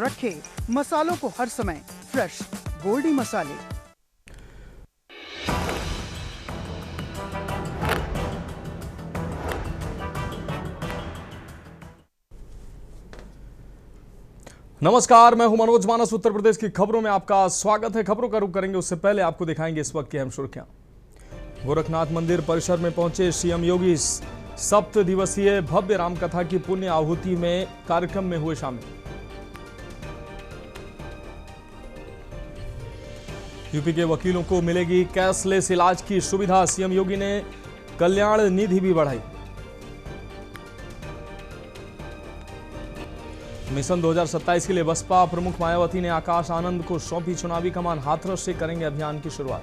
रखे मसालों को हर समय फ्रेश गोल्डी मसाले। नमस्कार, मैं हूं मनोज मानस। उत्तर प्रदेश की खबरों में आपका स्वागत है। खबरों का रुख करेंगे उससे पहले आपको दिखाएंगे इस वक्त की अहम सुर्खियां। गोरखनाथ मंदिर परिसर में पहुंचे सीएम योगी। 7 दिवसीय भव्य रामकथा की पुण्य आहुति में कार्यक्रम में हुए शामिल। यूपी के वकीलों को मिलेगी कैशलेस इलाज की सुविधा। सीएम योगी ने कल्याण निधि भी बढ़ाई। मिशन 2027 के लिए बसपा प्रमुख मायावती ने आकाश आनंद को सौंपी चुनावी कमान। हाथरस से करेंगे अभियान की शुरुआत।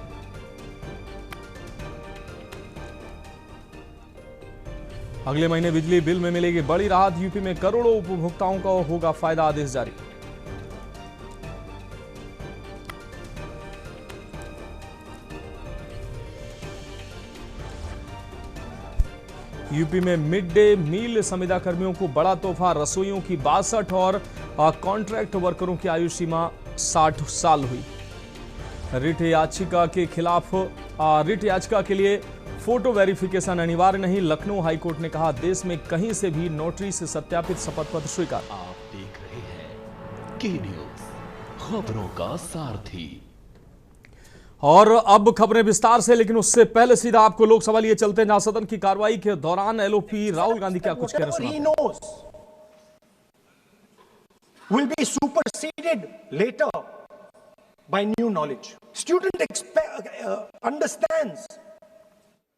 अगले महीने बिजली बिल में मिलेगी बड़ी राहत। यूपी में करोड़ों उपभोक्ताओं का होगा फायदा। आदेश जारी। यूपी में मिड डे मील संविदा कर्मियों को बड़ा तोहफा। रसोइयों की 62 और कॉन्ट्रैक्ट वर्करों की आयु सीमा 60 साल हुई। रिट याचिका के लिए फोटो वेरिफिकेशन अनिवार्य नहीं। लखनऊ हाईकोर्ट ने कहा देश में कहीं से भी नोटरी से सत्यापित शपथ पत्र स्वीकार। आप देख रहे हैं के न्यूज, खबरों का सारथी। और अब खबरें विस्तार से, लेकिन उससे पहले सीधा आपको लोकसभा लिए चलते हैं, जहां सदन की कार्रवाई के दौरान एलओपी राहुल गांधी क्या कुछ कह रहे हैं। Will be superseded later by new knowledge. Student understands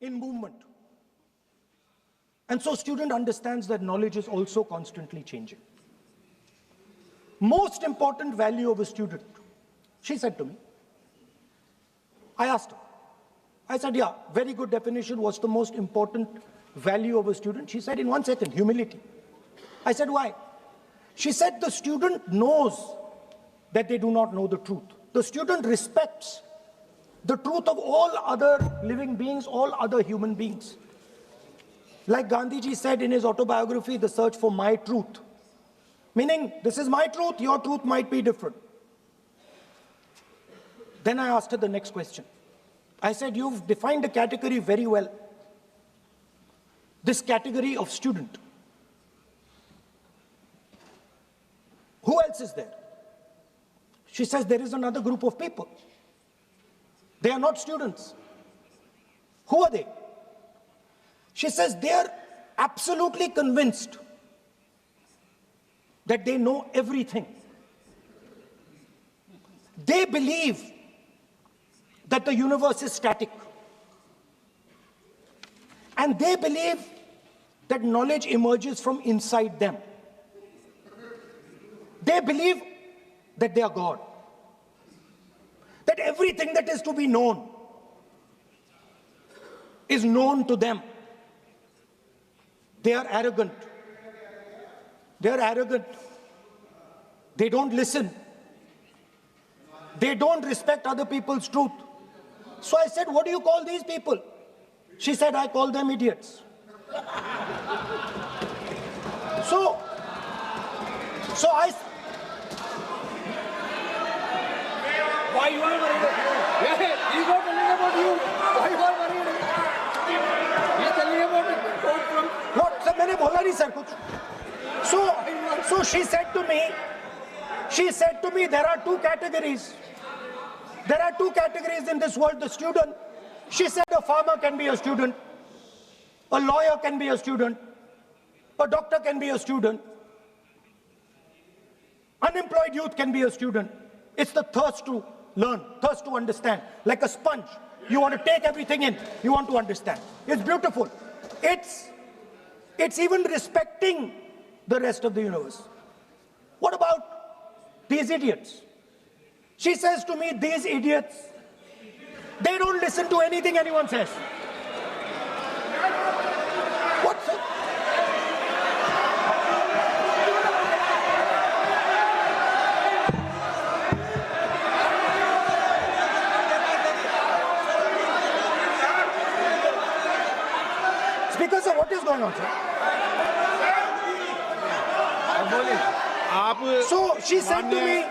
in movement. And so student understands that knowledge is also constantly changing. Most important value of a student, she said to me. I asked her. I said, yeah, very good definition. What's the most important value of a student? She said in 1 second, humility. I said, why? She said the student knows that they do not know the truth. The student respects the truth of all other living beings, all other human beings. Like Gandhiji said in his autobiography, The Search for My Truth. Meaning, this is my truth, your truth might be different. Then I asked her the next question. I said, you've defined a category very well. This category of student. Who else is there? She says there is another group of people. They are not students. Who are they? She says they are absolutely convinced that they know everything. They believe that the universe is static. And they believe that knowledge emerges from inside them. They believe that they are God. That everything that is to be known is known to them. They are arrogant. They are arrogant. They don't listen. They don't respect other people's truth. So I said, what do you call these people? She said, I call them idiots. So I... Why you are worried? Yeah, he's not telling about you. Why you are worried? He's telling about it. What? Sir, मैंने बोला नहीं sir कुछ. So she said to me, there are two categories. There are two categories in this world. The student, she said, a farmer can be a student, a lawyer can be a student, a doctor can be a student, unemployed youth can be a student. It's the thirst to learn, thirst to understand. Like a sponge, you want to take everything in, you want to understand. It's beautiful. It's even respecting the rest of the universe. What about these idiots? She says to me, these idiots, they don't listen to anything anyone says. What's it? Speaker sir, what is going on, sir? आप So she said to me,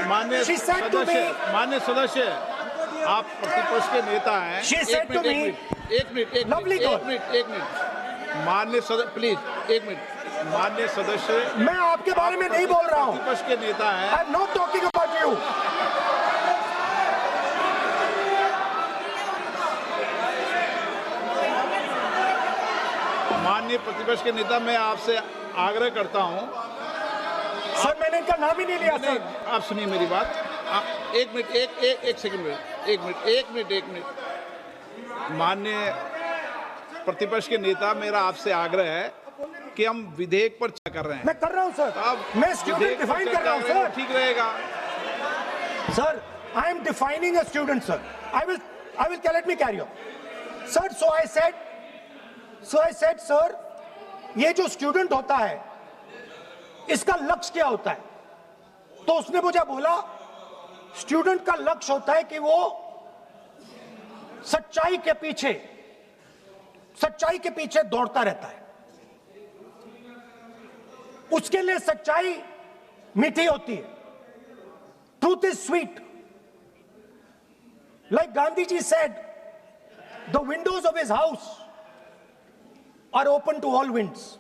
मान्य she said to me, मान्य सदस्य, आप प्रतिपक्ष के नेता हैं। She said to me, एक मिनट, lovely girl. एक मिनट, मान्य सदस्य, प्लीज, एक मिनट, मान्य सदस्य, मैं आपके बारे में नहीं बोल रहा हूँ। प्रतिपक्ष के नेता हैं। I'm not talking about you. माननीय प्रतिपक्ष के नेता, मैं आपसे आग्रह करता हूं। सर मैंने इनका नाम ही नहीं लिया सर। आप सुनिए मेरी बात। एक मिनट, एक सेकंड, एक मिनट। माननीय प्रतिपक्ष के नेता, मेरा आपसे आग्रह है कि हम विधेयक पर चर्चा कर रहे हैं। मैं कर रहा हूं सर। मैं स्टूडेंट डिफाइन कर रहा हूं सर। ठीक रहेगा sir. I am defining a student, sir. I will let me carry on. Sir, so I said, sir, ये जो स्टूडेंट होता है, इसका लक्ष्य क्या होता है? तो उसने मुझे बोला, स्टूडेंट का लक्ष्य होता है कि वो सच्चाई के पीछे दौड़ता रहता है। उसके लिए सच्चाई मीठी होती है। Truth is sweet. Like Gandhiji said, the windows of his house are open to all winds.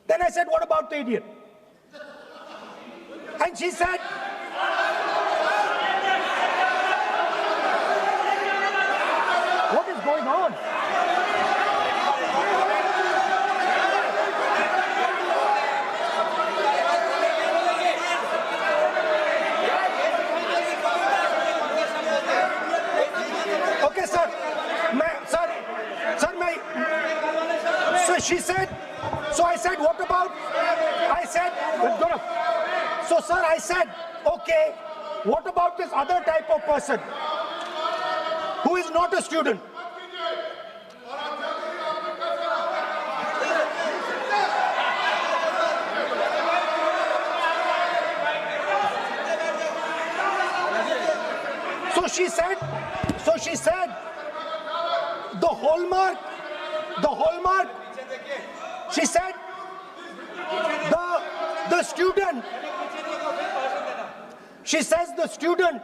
Then I said, what about the idiot? And she said, what is going on? Okay, sir. So she said, so I said, what about? I said, so sir, I said, okay, what about this other type of person who is not a student? So she said, the hallmark, she said, the student, she says the student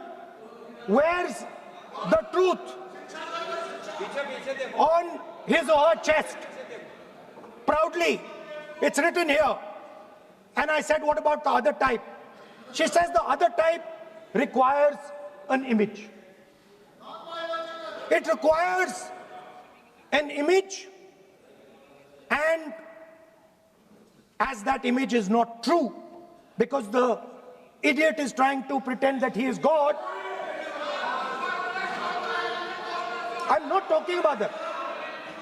wears the truth on his or her chest. Proudly, it's written here. And I said, what about the other type? She says the other type requires an image. It requires an image, and as that image is not true, because the idiot is trying to pretend that he is God. I'm not talking about that.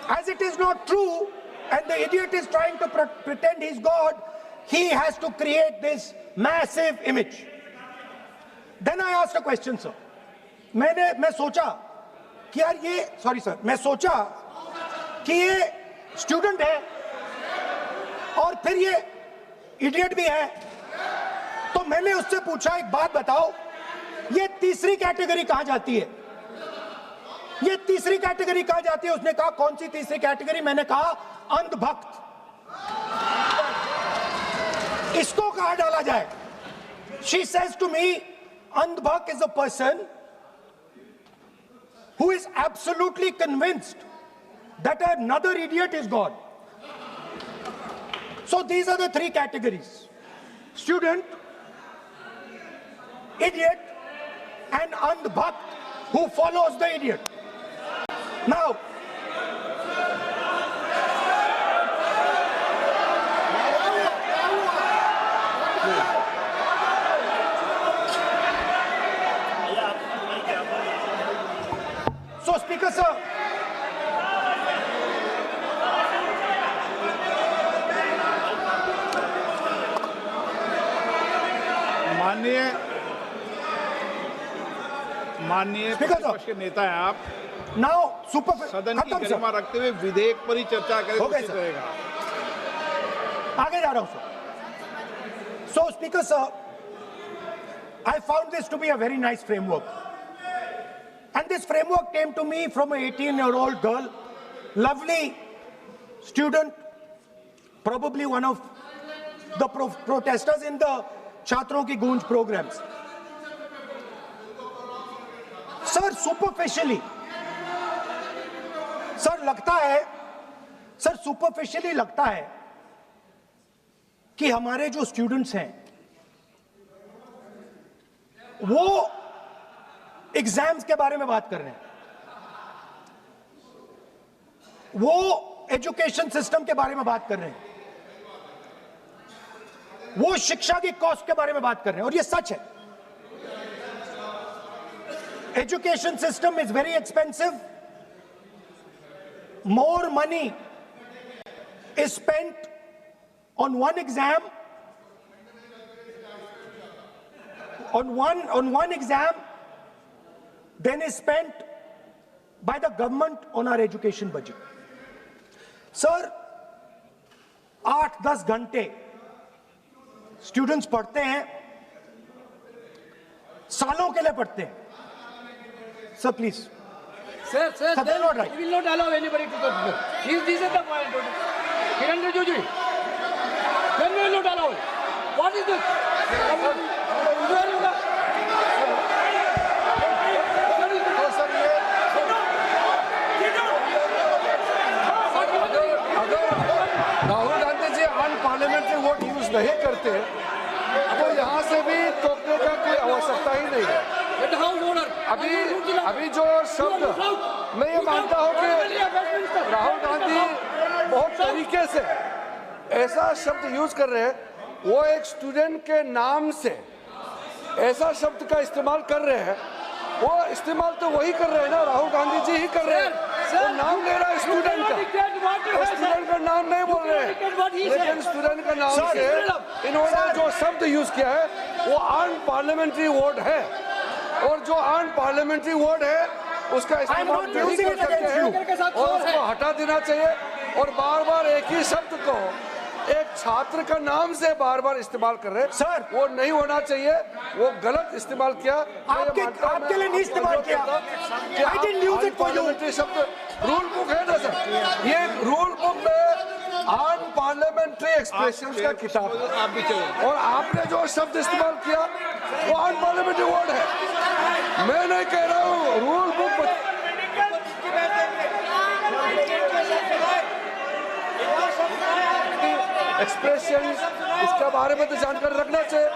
As it is not true, and the idiot is trying to pretend he's God, he has to create this massive image. Then I asked a question, sir. मैं सोचा कि यार ये, sorry sir, मैं सोचा कि ये student है और फिर ये इडियट भी है, तो मैंने उससे पूछा, एक बात बताओ, ये तीसरी कैटेगरी कहां जाती है? ये तीसरी कैटेगरी कहां जाती है? उसने कहा, कौन सी तीसरी कैटेगरी? मैंने कहा, अंधभक्त। इसको कहां डाला जाए? She says to me, अंधभक्त is a person who is absolutely convinced that another idiot is God. So these are the three categories: student, idiot, and andhbhakt who follows the idiot. Now, so Speaker sir, माननीय प्रतिपक्ष के नेता है आप। now super सदन की गरिमा रखते हुए विधेयक पर ही चर्चा करें तो उचित रहेगा। आगे जा रहा हूं sir. So Speaker sir, I found this to be a very nice framework, and this framework came to me from an 18-year-old girl, lovely student, probably one of the protesters in the छात्रों की गूंज programs. Sir, superficially, sir superficially लगता है कि हमारे जो students हैं वो एग्जाम्स के बारे में बात कर रहे हैं, वो एजुकेशन सिस्टम के बारे में बात कर रहे हैं, वो शिक्षा की कॉस्ट के बारे में बात कर रहे हैं, और ये सच है। Education system is very expensive. More money is spent on one exam, on one exam than is spent by the government on our education budget. Sir, 8-10 घंटे स्टूडेंट्स पढ़ते हैं, सालों के लिए पढ़ते हैं. Sir please. Sir, They're not right. we will not allow anybody to touch them. This is the point. Kiran Rijiju, then we will not allow it. What is this? Rahul Gandhi ji unparliamentary vote use नहीं करते तो यहाँ से भी टोकने का कोई आवश्यकता ही नहीं है. अभी जो शब्द मैं ये मानता हूँ कि राहुल गांधी बहुत तरीके से ऐसा शब्द यूज कर रहे हैं, वो एक स्टूडेंट के नाम से ऐसा शब्द का इस्तेमाल कर रहे हैं. वो इस्तेमाल तो वही कर रहे हैं ना, राहुल गांधी जी ही कर रहे हैं. वो नाम ले रहा है स्टूडेंट का, स्टूडेंट का नाम नहीं बोल रहे हैं, लेकिन स्टूडेंट का नाम से इन्होंने जो शब्द यूज किया है वो अनपार्लियामेंट्री वर्ड है, और जो अनपार्लियामेंट्री वर्ड है उसका इस्तेमाल नहीं कर सकते हैं और उसको हटा देना चाहिए. और बार बार एक ही शब्द को एक छात्र का नाम से बार बार इस्तेमाल कर रहे हैं सर, वो नहीं होना चाहिए. वो गलत इस्तेमाल किया. आपके लिए नहीं इस्तेमाल किया. पार्लियामेंट्री शब्द रूल बुक है ना सर, ये रूल बुक में अनपार्लियामेंट्री एक्सप्रेशंस का किताब है, और आपने जो शब्द इस्तेमाल किया वो अनपार्लियामेंट्री वर्ड है. मैं नहीं कह रहा हूँ, रूल बुक एक्सप्रेशन इसके बारे में तो जानकारी रखना चाहिए.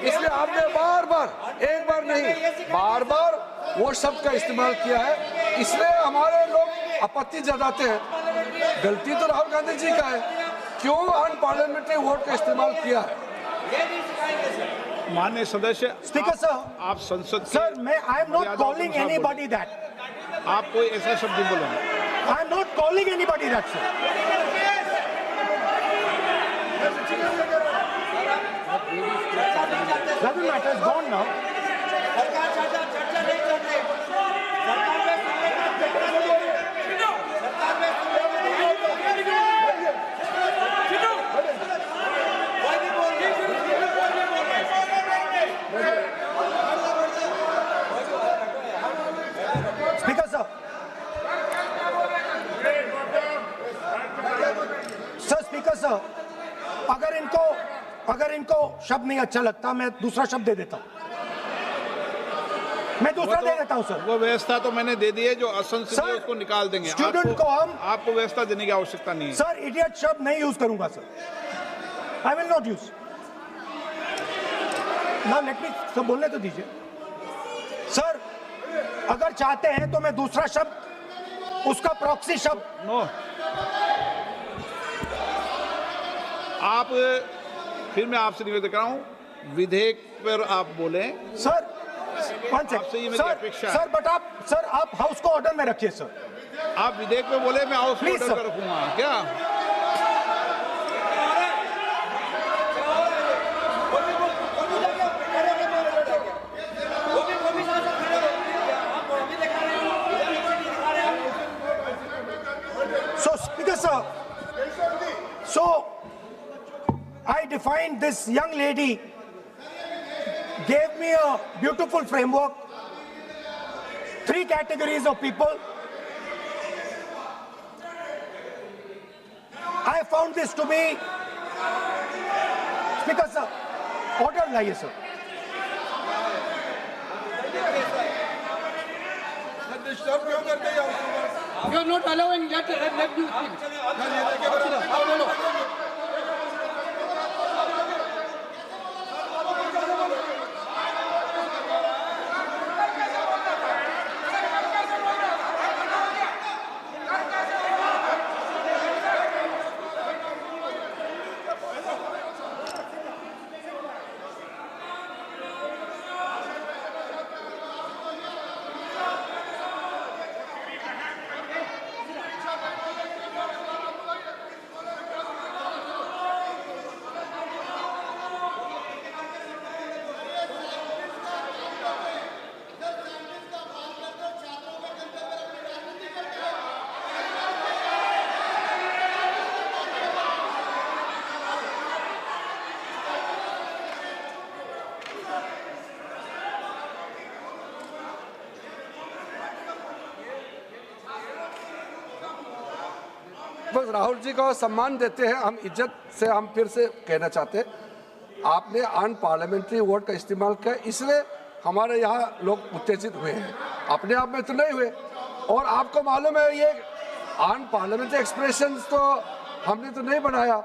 इसलिए आपने बार बार, एक बार नहीं बार बार वो शब्द का इस्तेमाल किया है, इसलिए हमारे लोग आपत्ति जताते हैं. गलती तो राहुल गांधी जी का है, क्यों अनपार्लियामेंट्री वर्ड का इस्तेमाल किया है. माननीय सदस्य, स्पीकर सर, आप संसद सर मैं I am not calling anybody that. आप कोई ऐसा शब्द नहीं बोलेंगे. I am not calling anybody that sir. Doesn't matter, it's gone now. Speaker sir. Sir, Speaker sir, अगर इनको शब्द नहीं अच्छा लगता मैं दूसरा शब्द दे देता हूं. मैं दूसरा दे देता हूं सर. वो व्यवस्था तो मैंने दे दी है, जो असंसदीय है उसको निकाल देंगे. स्टूडेंट को हम आपको व्यवस्था देने की आवश्यकता नहीं है सर. इडियट शब्द नहीं यूज करूंगा sir. I will not use. ना लेट मी सब बोलने तो दीजिए सर. अगर चाहते हैं तो मैं दूसरा शब्द, उसका प्रॉक्सी शब्द. नो, आप फिर मैं आपसे निवेदन कर रहा हूं, विधेयक पर आप बोले सर. आपसे ये मेरी अपेक्षा है. सर बट आप हाउस को ऑर्डर में रखिए सर. आप विधेयक पे बोले, मैं हाउस Please, ऑर्डर sir. कर रखूंगा क्या? So Speaker sir, so I defined this young lady, gave me a beautiful framework, 3 categories of people. I found this to be speaker sir, order लाइए sir. You are not allowing let you speak. No. बस राहुल जी को सम्मान देते हैं, हम इज्जत से हम फिर से कहना चाहते हैं, आपने अनपार्लियामेंट्री वर्ड का इस्तेमाल किया, इसलिए हमारे यहाँ लोग उत्तेजित हुए हैं, अपने आप में तो नहीं हुए। और आपको मालूम है ये अनपार्लियामेंट्री एक्सप्रेशंस तो हमने तो नहीं बनाया,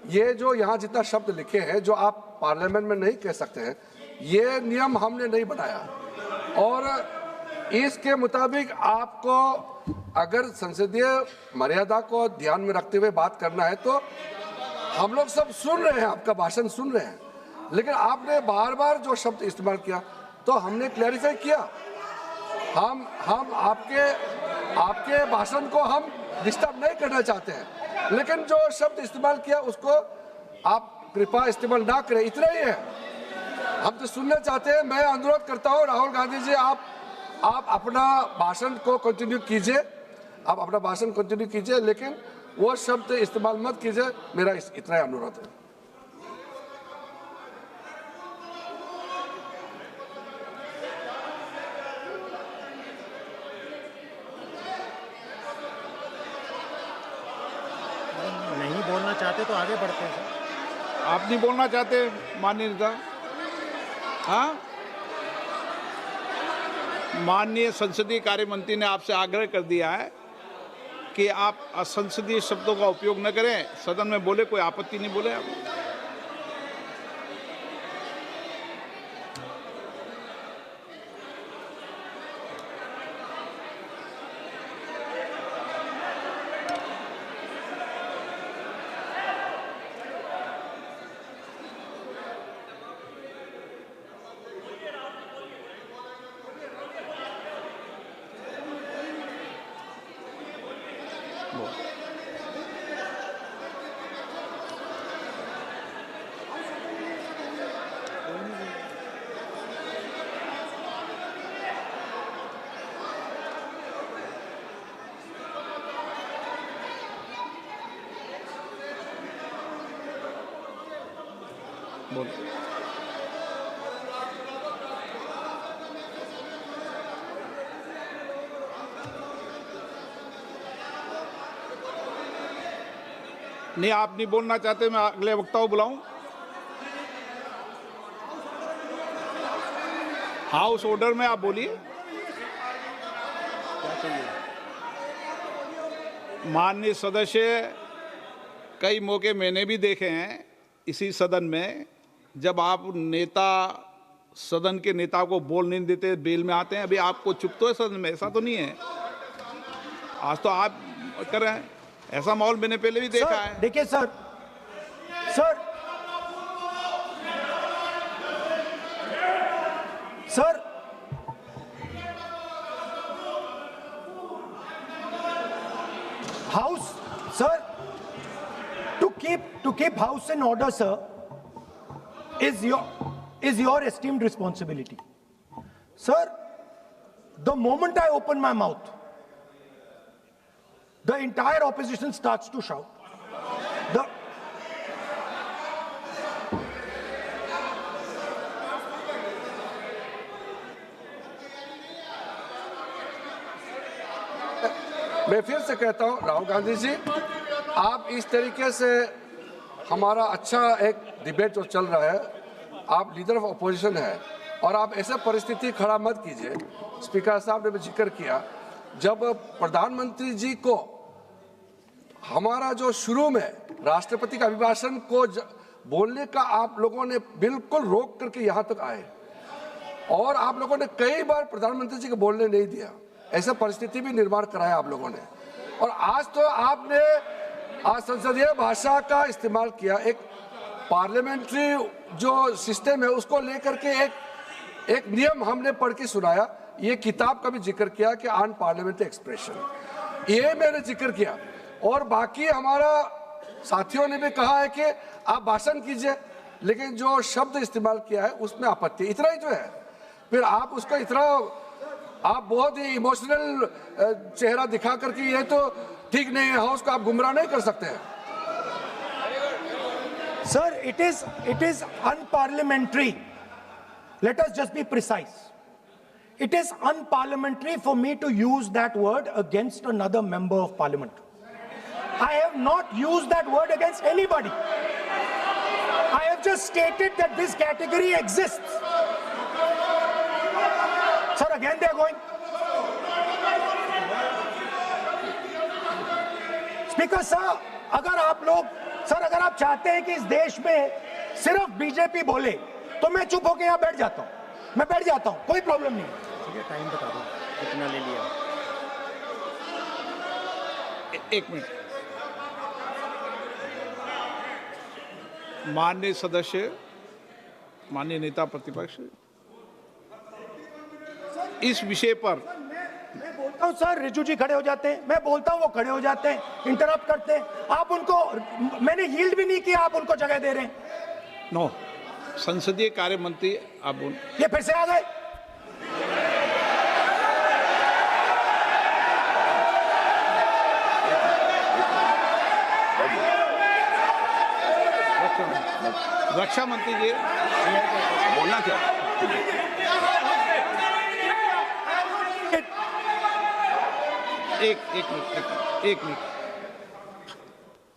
ये जो यहाँ जितना शब्द लिखे हैं जो आप पार्लियामेंट में नहीं कह सकते हैं, ये नियम हमने नहीं बनाया। और इसके मुताबिक आपको अगर संसदीय मर्यादा को ध्यान में रखते हुए बात करना है तो हम लोग सब सुन रहे हैं, आपका भाषण सुन रहे हैं, लेकिन आपने बार बार जो शब्द इस्तेमाल किया तो हमने क्लैरिफाई किया। हम आपके भाषण को हम डिस्टर्ब नहीं करना चाहते हैं, लेकिन जो शब्द इस्तेमाल किया उसको आप कृपया इस्तेमाल ना करें, इतना ही है। हम तो सुनना चाहते हैं। मैं अनुरोध करता हूँ राहुल गांधी जी, आप अपना भाषण को कंटिन्यू कीजिए, आप अपना भाषण कंटिन्यू कीजिए, लेकिन वो शब्द इस्तेमाल मत कीजिए, मेरा इतना ही अनुरोध है। नहीं बोलना चाहते तो आगे बढ़ते हैं सर। आप नहीं बोलना चाहते माननीय नेता? हाँ, माननीय संसदीय कार्य मंत्री ने आपसे आग्रह कर दिया है कि आप असंसदीय शब्दों का उपयोग न करें, सदन में बोले, कोई आपत्ति नहीं बोले आप। नहीं, आप नहीं बोलना चाहते, मैं अगले वक्ता को बुलाऊं? हाउस ऑर्डर में आप बोलिए। माननीय सदस्य, कई मौके मैंने भी देखे हैं इसी सदन में, जब आप नेता सदन के नेता को बोल नहीं देते, बेल में आते हैं। अभी आपको चुप तो है सदन में, ऐसा तो नहीं है। आज तो आप कर रहे हैं, ऐसा माहौल मैंने पहले भी देखा है। देखिए sir, house sir, to keep house in order, sir, is your esteemed responsibility. Sir, the moment I open my mouth, the entire opposition starts to shout. मैं फिर से कहता हूं, राहुल गांधी जी, आप इस तरीके से हमारा अच्छा एक डिबेट जो चल रहा है, आप लीडर ऑफ अपोजिशन है और आप ऐसे परिस्थिति खड़ा मत कीजिए। स्पीकर साहब ने भी जिक्र किया, जब प्रधानमंत्री जी को हमारा जो शुरू में राष्ट्रपति का अभिभाषण को बोलने का आप लोगों ने बिल्कुल रोक करके यहाँ तक आए और आप लोगों ने कई बार प्रधानमंत्री जी को बोलने नहीं दिया, ऐसा परिस्थिति भी निर्माण कराया आप लोगों ने। और आज तो आपने आज संसदीय भाषा का इस्तेमाल किया, एक पार्लियामेंट्री जो सिस्टम है उसको लेकर के एक नियम हमने पढ़ के सुनाया। ये किताब का भी जिक्र किया कि अन पार्लियामेंट्री एक्सप्रेशन, ये मैंने जिक्र किया। और बाकी हमारा साथियों ने भी कहा है कि आप भाषण कीजिए, लेकिन जो शब्द इस्तेमाल किया है उसमें आपत्ति, इतना ही जो है। फिर आप उसको इतना आप बहुत ही इमोशनल चेहरा दिखा करके ये तो ठीक नहीं है, हाउस को आप गुमराह नहीं कर सकते हैं। Sir, it is unparliamentary. Let us just be precise. It is unparliamentary for me to use that word against another member of parliament. I have not used that word against anybody. I have just stated that this category exists. Sir, again they are going. Speaker sir, अगर आप चाहते हैं कि इस देश में सिर्फ BJP बोले तो मैं चुप होकर यहाँ बैठ जाता हूँ, मैं बैठ जाता हूँ, कोई प्रॉब्लम नहीं। ठीक है, टाइम बता दो कितना ले लिया। एक मिनट। माननीय सदस्य, माननीय नेता प्रतिपक्ष, इस विषय पर मैं बोलता हूं सर, रिजू जी खड़े हो जाते हैं, मैं बोलता हूं वो खड़े हो जाते हैं, इंटरप्ट करते हैं। आप उनको, मैंने यील्ड भी नहीं किया, आप उनको जगह दे रहे हैं। नो, संसदीय कार्य मंत्री आप बोल, ये फिर से आ गए। रक्षा मंत्री जी बोलना क्या? एक मिनट।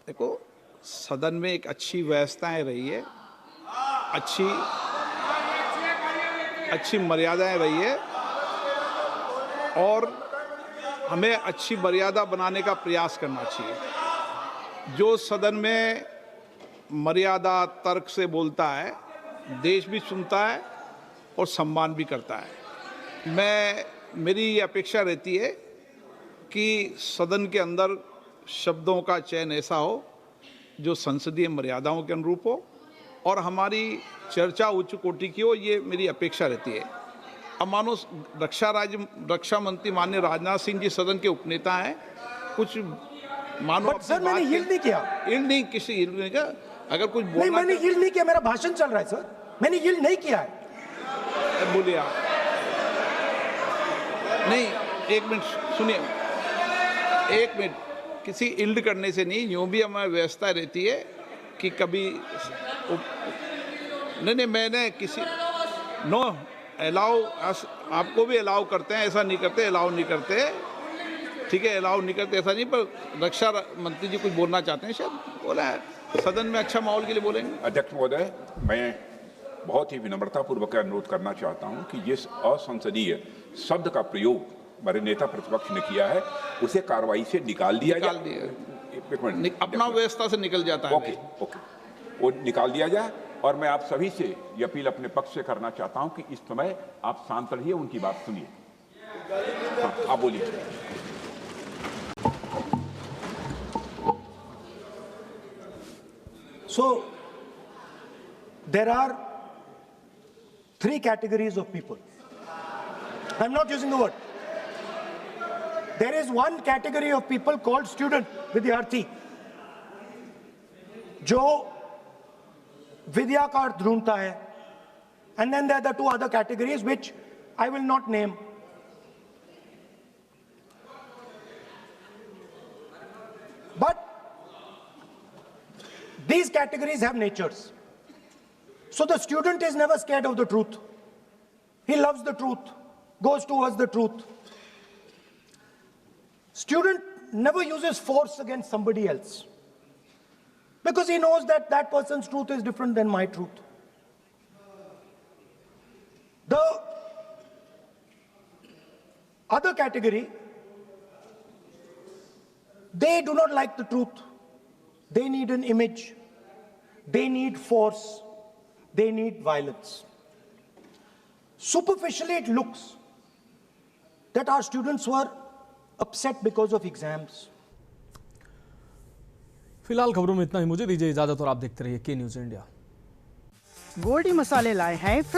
देखो, सदन में एक अच्छी व्यवस्थाएं रही है, अच्छी मर्यादाएं रही है और हमें अच्छी मर्यादा बनाने का प्रयास करना चाहिए। जो सदन में मर्यादा तर्क से बोलता है, देश भी सुनता है और सम्मान भी करता है। मेरी ये अपेक्षा रहती है कि सदन के अंदर शब्दों का चयन ऐसा हो जो संसदीय मर्यादाओं के अनुरूप हो और हमारी चर्चा उच्च कोटि की हो, ये मेरी अपेक्षा रहती है। अब मानो रक्षा मंत्री माननीय राजनाथ सिंह जी सदन के उपनेता हैं, कुछ मानो सर मैंने यील्ड नहीं किया, किसी यील्ड नहीं किया। अगर कुछ बोलना नहीं, मैंने यील्ड नहीं किया, मेरा भाषण चल रहा है सर, मैंने यील्ड नहीं किया है। बोलिए आप। नहीं, एक मिनट सुनिए, एक मिनट। किसी इल्ड करने से नहीं, यूँ भी हमारी व्यवस्था रहती है कि कभी नहीं, मैंने किसी नो अलाउ, आपको भी अलाउ करते हैं, ऐसा नहीं करते, अलाउ नहीं करते, ठीक है, अलाउ नहीं करते ऐसा नहीं। पर रक्षा मंत्री जी कुछ बोलना चाहते हैं, शायद बोला है, सदन में अच्छा माहौल के लिए बोलेंगे। अध्यक्ष महोदय, मैं बहुत ही विनम्रतापूर्वक अनुरोध करना चाहता हूं कि जिस असंसदीय शब्द का प्रयोग हमारे नेता प्रतिपक्ष ने किया है उसे कार्रवाई से निकाल दिया जाए। अपना व्यवस्था से निकल जाता है। ओके, वो निकाल दिया जाए। और मैं आप सभी से ये अपील अपने पक्ष से करना चाहता हूं कि इस समय आप शांत रहिए, उनकी बात सुनिए। हाँ, आप बोलिए। So, there are 3 categories of people. I'm not using the word. There is one category of people called student, विद्यार्थी, जो विद्या का अर्थ ढूंढता है. And then there are the 2 other categories which I will not name. But these categories have natures. So the student is never scared of the truth. He loves the truth, goes towards the truth. Student never uses force against somebody else. because he knows that that person's truth is different than my truth. The other category, they do not like the truth. They need an image. They need force. They need violence. Superficially, it looks that our students were upset because of exams. फिलहाल खबरों में इतना ही। मुझे दीजिए इजाजत और आप देखते रहिए के न्यूज इंडिया। गोल्डी मसाले लाए हैं फ्रेश